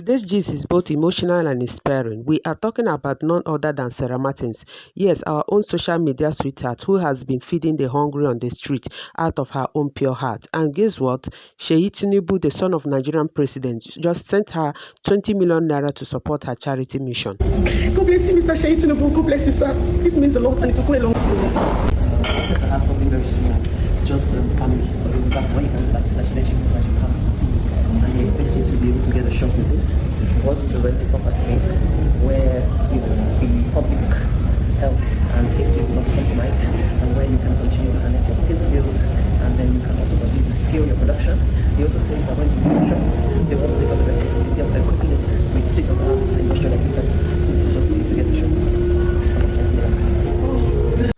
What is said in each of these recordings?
Today's gist is both emotional and inspiring. We are talking about none other than Sarah Martins. Yes, our own social media sweetheart who has been feeding the hungry on the street out of her own pure heart. And guess what? Seyi Tinubu, the son of Nigerian president, just sent her 20 million naira to support her charity mission. God bless you, Mr. Seyi Tinubu. God bless you, sir. This means a lot and it will go a long way. I wanted to have something very small, just family. When you can start to let you know that you come and see. And they expect you to be able to get a shop with this. We want you to rent a proper space where the public health and safety will not be compromised, and where you can continue to harness your cooking skills, and then you can also continue to scale your production. He also says that when you do the shop, they will also take on the responsibility of cooking it with state-of-the-art industrial equipment. So this is just for you to get the shop.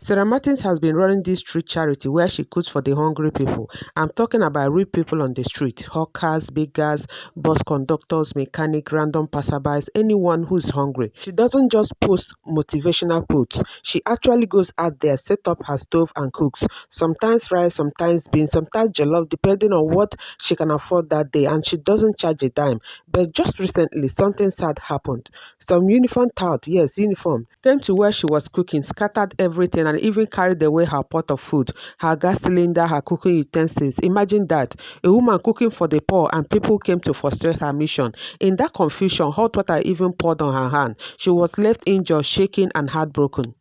Sarah Martins has been running this street charity where she cooks for the hungry people. I'm talking about real people on the street: hawkers, beggars, bus conductors, mechanics, random passerbys, anyone who's hungry. She doesn't just post motivational quotes. She actually goes out there, set up her stove and cooks. Sometimes rice, sometimes beans, sometimes jollof, depending on what she can afford that day, and she doesn't charge a dime. But just recently, something sad happened. Some uniform tout, yes, uniform, came to where she was cooking, scattered everything, and even carried away her pot of food, her gas cylinder, her cooking utensils. Imagine that, a woman cooking for the poor, and people came to frustrate her mission. In that confusion, hot water even poured on her hand. She was left injured, shaking, and heartbroken.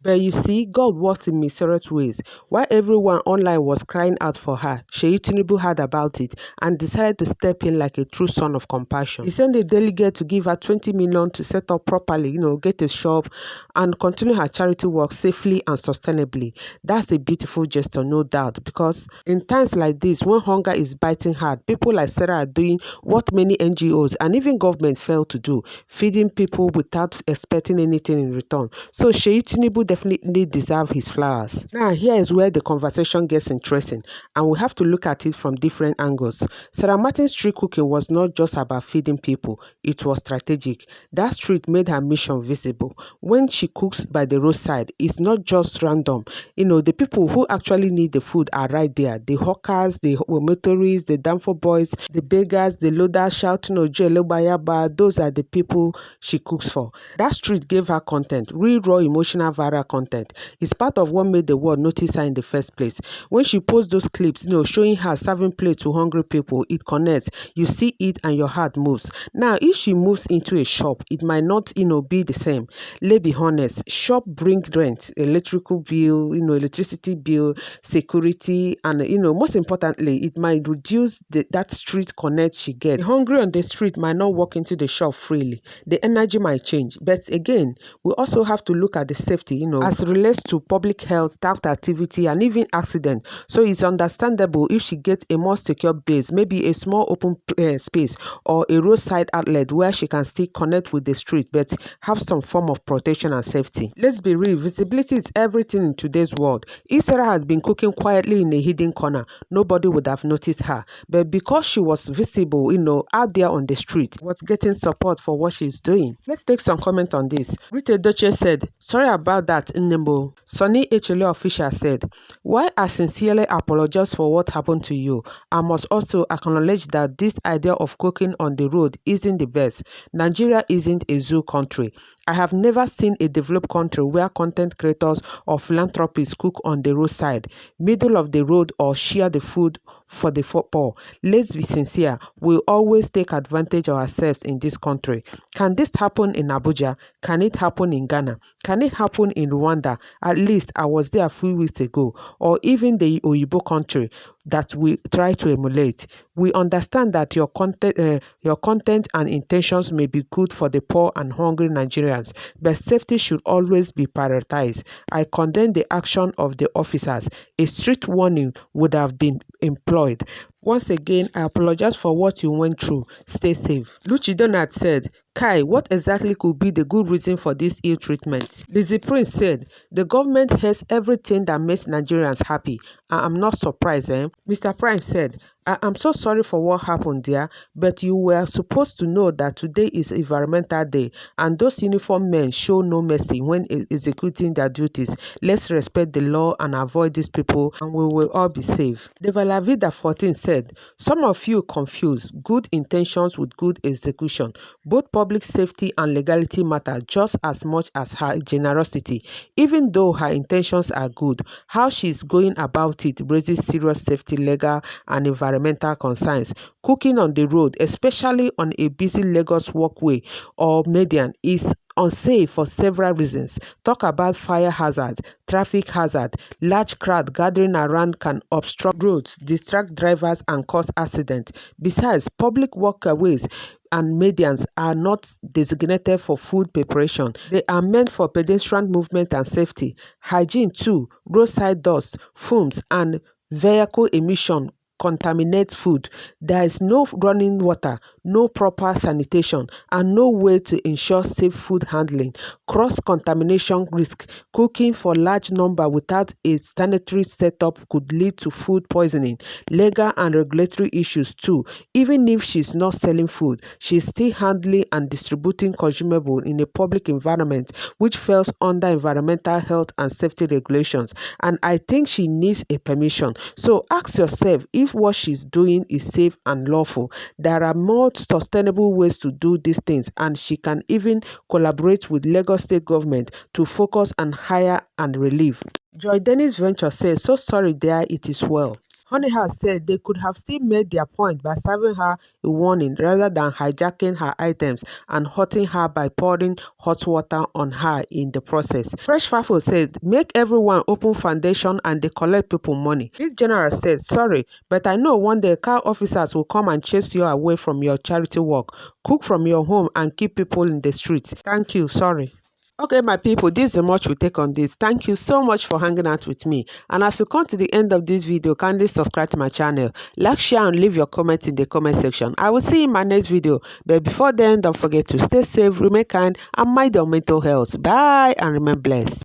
But you see, God works in mysterious ways. While everyone online was crying out for her, Seyi Tinubu heard about it and decided to step in like a true son of compassion. He sent a delegate to give her 20 million to set up properly, get a shop and continue her charity work safely and sustainably. That's a beautiful gesture, no doubt, because in times like this, when hunger is biting hard, people like Sarah are doing what many NGOs and even government fail to do: feeding people without expecting anything in return. So Seyi Tinubu definitely deserve his flowers. Now, here is where the conversation gets interesting, and we have to look at it from different angles. Sarah Martins' street cooking was not just about feeding people, it was strategic. That street made her mission visible. When she cooks by the roadside, it's not just random. The people who actually need the food are right there. The hawkers, the motorists, the danfo boys, the beggars, the loaders shouting "Ojo Elobayaba," those are the people she cooks for. That street gave her content, real, raw, emotional, viral content. It's part of what made the world notice her in the first place. When she posts those clips, showing her serving plates to hungry people, it connects. You see it and your heart moves. Now, if she moves into a shop, it might not, be the same. Let's be honest. Shop bring rent, electrical bill, electricity bill, security, and most importantly, it might reduce that street connect she gets. The hungry on the street might not walk into the shop freely. The energy might change, but again, we also have to look at the safety, as relates to public health, theft activity, and even accident. So it's understandable if she gets a more secure base, maybe a small open space or a roadside outlet where she can still connect with the street, but have some form of protection and safety. Let's be real, visibility is everything in today's world. If Sarah had been cooking quietly in a hidden corner, nobody would have noticed her. But because she was visible, out there on the street, was getting support for what she's doing. Let's take some comment on this. Rita Doche said, "Sorry about that, Nemo." Sonny HLA official said, "While I sincerely apologize for what happened to you, I must also acknowledge that this idea of cooking on the road isn't the best. Nigeria isn't a zoo country. I have never seen a developed country where content creators or philanthropists cook on the roadside, middle of the road, or share the food for the poor. Let's be sincere, we always take advantage of ourselves in this country. Can this happen in Abuja? Can it happen in Ghana? Can it happen in Rwanda? At least I was there a few weeks ago. Or even the Oyibo country that we try to emulate. We understand that your content and intentions may be good for the poor and hungry Nigerians, but safety should always be prioritized. I condemn the action of the officers. A strict warning would have been employed. Once again, I apologize for what you went through. Stay safe. Luchi Donald said, Kai, what exactly could be the good reason for this ill treatment? Lizzie Prince said, the government has everything that makes Nigerians happy. I'm not surprised, eh? Mr. Prime said, I am so sorry for what happened there, but you were supposed to know that today is Environmental Day, and those uniformed men show no mercy when executing their duties. Let's respect the law and avoid these people, and we will all be safe. Devalavida 14 said, some of you confuse good intentions with good execution. Both public safety and legality matter just as much as her generosity. Even though her intentions are good, how she is going about it raises serious safety, legal, and environmental concerns. Cooking on the road, especially on a busy Lagos walkway or median, is unsafe for several reasons. Talk about fire hazard, traffic hazard. Large crowd gathering around can obstruct roads, distract drivers, and cause accidents. Besides, public walkways and medians are not designated for food preparation. They are meant for pedestrian movement and safety. Hygiene too, roadside dust, fumes, and vehicle emission contaminate food. There is no running water, no proper sanitation, and no way to ensure safe food handling. Cross-contamination risk. Cooking for large number without a sanitary setup could lead to food poisoning. Legal and regulatory issues too. Even if she's not selling food, she's still handling and distributing consumables in a public environment which falls under environmental health and safety regulations. And I think she needs a permission. So ask yourself if what she's doing is safe and lawful. There are more sustainable ways to do these things, and she can even collaborate with Lagos State government to focus on hire and relief. Joy Dennis Venture says, so sorry there, it is well. Honey has said they could have still made their point by serving her a warning rather than hijacking her items and hurting her by pouring hot water on her in the process. Fresh Fafo said, make everyone open foundation and they collect people money. Big General said, sorry, but I know one day car officers will come and chase you away from your charity work. Cook from your home and keep people in the streets. Thank you, sorry. Okay, my people, this is the much we take on this. Thank you so much for hanging out with me. And as we come to the end of this video, kindly subscribe to my channel. Like, share, and leave your comments in the comment section. I will see you in my next video. But before then, don't forget to stay safe, remain kind, and mind your mental health. Bye, and remain blessed.